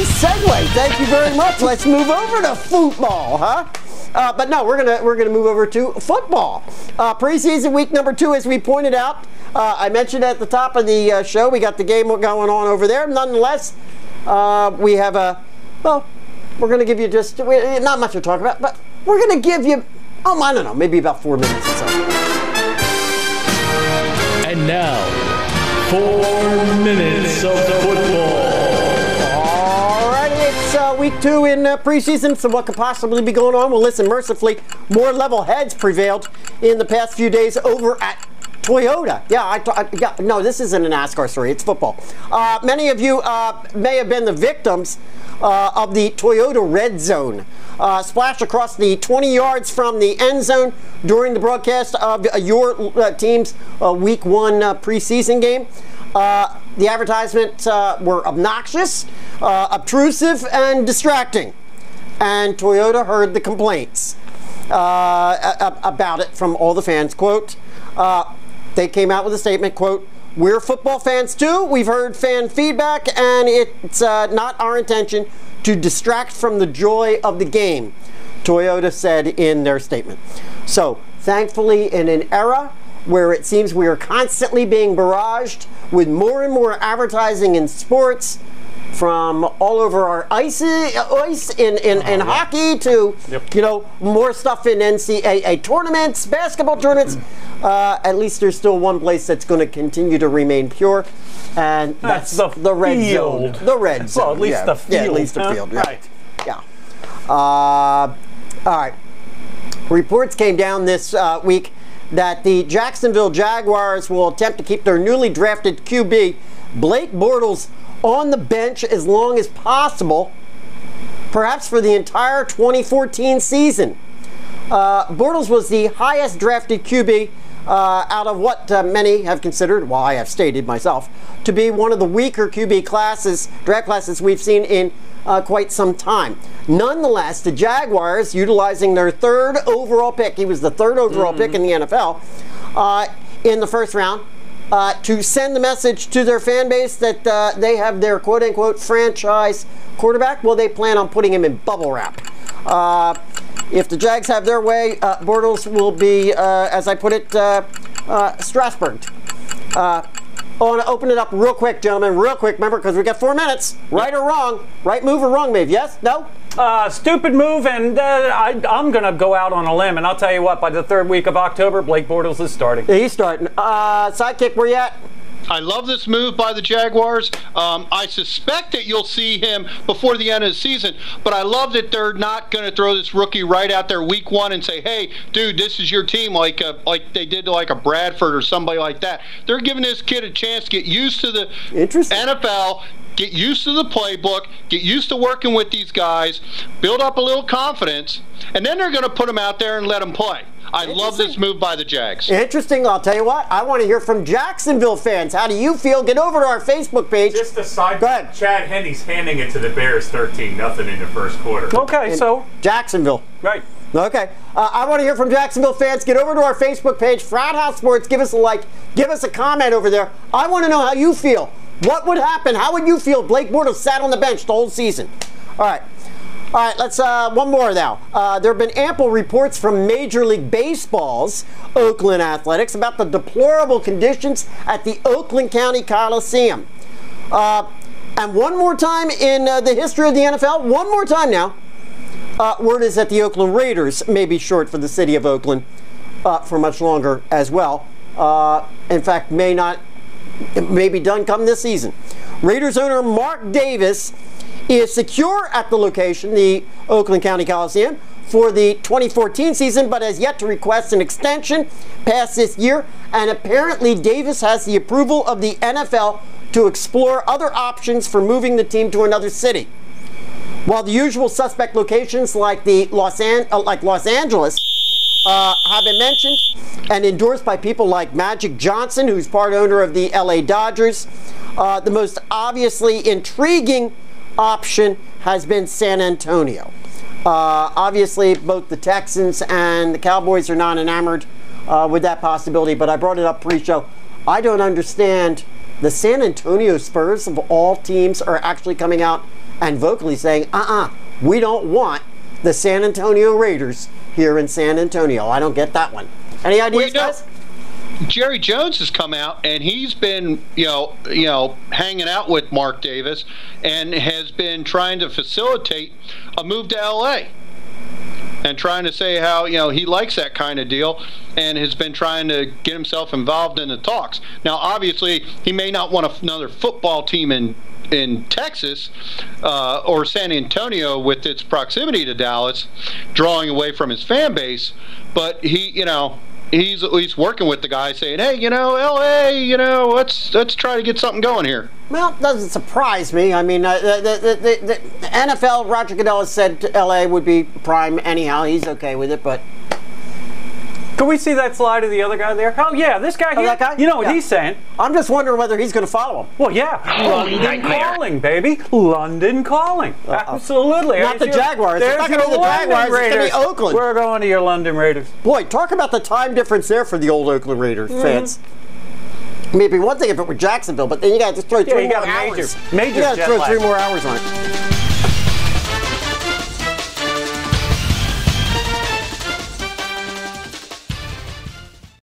Nice segue. Thank you very much. Let's move over to football, huh? But no, we're gonna move over to football. Preseason week number 2, as we pointed out. I mentioned at the top of the show, we got the game going on over there. Nonetheless, we have well, we're going to give you just, not much to talk about, but we're going to give you, I don't know, maybe about 4 minutes or so. And now, 4 minutes of football. All right, it's week 2 in preseason, so what could possibly be going on? Well, listen, mercifully, more level heads prevailed in the past few days over at Toyota. Yeah, no, this isn't a NASCAR story. It's football. Many of you may have been the victims of the Toyota red zone. Splashed across the 20 yards from the end zone during the broadcast of your team's Week 1 preseason game. The advertisements were obnoxious, obtrusive, and distracting. And Toyota heard the complaints about it from all the fans. Quote, they came out with a statement, quote, "We're football fans too. We've heard fan feedback, and it's not our intention to distract from the joy of the game," Toyota said in their statement. So, thankfully, in an era where it seems we are constantly being barraged with more and more advertising in sports, from all over our ice in hockey to, you know, more stuff in NCAA tournaments, basketball tournaments. At least there's still one place that's going to continue to remain pure, and that's the red zone. The red zone. Well, at least the field. Yeah, at least the field. Right. Yeah. All right. Reports came down this week that the Jacksonville Jaguars will attempt to keep their newly drafted QB, Blake Bortles, on the bench as long as possible, perhaps for the entire 2014 season. Bortles was the highest drafted QB out of what many have considered, well, I have stated myself, to be one of the weaker QB draft classes we've seen in quite some time. Nonetheless, the Jaguars, utilizing their 3rd overall pick, he was the 3rd overall pick in the NFL, in the 1st round, to send the message to their fan base that they have their quote-unquote franchise quarterback. Well, they plan on putting him in bubble wrap. If the Jags have their way, Bortles will be, as I put it, Strasburg. I want to open it up real quick, gentlemen, real quick, remember, because we got 4 minutes. Right or wrong? Right move or wrong move? Yes? No? Stupid move, and I'm going to go out on a limb, and I'll tell you what, by the 3rd week of October, Blake Bortles is starting. He's starting. Sidekick, where you at? I love this move by the Jaguars. I suspect that you'll see him before the end of the season, but I love that they're not going to throw this rookie right out there week 1 and say, "Hey, dude, this is your team," like they did to like a Bradford or somebody like that. They're giving this kid a chance to get used to the NFL, get used to the playbook, get used to working with these guys, build up a little confidence, and then they're going to put him out there and let him play. I love this move by the Jags. Interesting. I'll tell you what. I want to hear from Jacksonville fans. How do you feel? Get over to our Facebook page. Just a side. Go ahead. Chad Henne's handing it to the Bears 13-0 in the 1st quarter. Okay, so Jacksonville. Right. Okay. I want to hear from Jacksonville fans. Get over to our Facebook page, Frat House Sports. Give us a like. Give us a comment over there. I want to know how you feel. What would happen? How would you feel if Blake Bortles sat on the bench the whole season? All right. All right, let's, one more now. There have been ample reports from Major League Baseball's Oakland Athletics about the deplorable conditions at the Oakland County Coliseum. And one more time in the history of the NFL, one more time now, word is that the Oakland Raiders may be short for the city of Oakland for much longer as well. In fact, may be done come this season. Raiders owner Mark Davis is secure at the location, the Oakland County Coliseum, for the 2014 season, but has yet to request an extension past this year. And apparently Davis has the approval of the NFL to explore other options for moving the team to another city. While the usual suspect locations like Los Angeles have been mentioned and endorsed by people like Magic Johnson, who's part owner of the LA Dodgers, the most obviously intriguing option has been San Antonio. Obviously, both the Texans and the Cowboys are not enamored with that possibility, but I brought it up pre-show. I don't understand the San Antonio Spurs, of all teams, are actually coming out and vocally saying, we don't want the San Antonio Raiders here in San Antonio. I don't get that one. Any ideas, guys? Jerry Jones has come out and he's been, hanging out with Mark Davis and has been trying to facilitate a move to L.A. and trying to say how, he likes that kind of deal and has been trying to get himself involved in the talks. Now, obviously, he may not want another football team in Texas or San Antonio with its proximity to Dallas, drawing away from his fan base, but he's at least working with the guy saying, hey, L.A., let's try to get something going here. Well, it doesn't surprise me. I mean, the NFL, Roger Goodell has said L.A. would be prime anyhow. He's okay with it, but... Can we see that slide of the other guy there? Oh, yeah, this guy here. That guy? You know what he's saying. I'm just wondering whether he's going to follow him. Well, yeah. London calling, baby. London calling. Absolutely. Not the Jaguars. It's not going to be the Jaguars. It's going to be Oakland. We're going to your London Raiders. Boy, talk about the time difference there for the old Oakland Raiders fans. Maybe one thing if it were Jacksonville, but then you got to throw 3 more hours. Major you got to throw 3 more hours on it.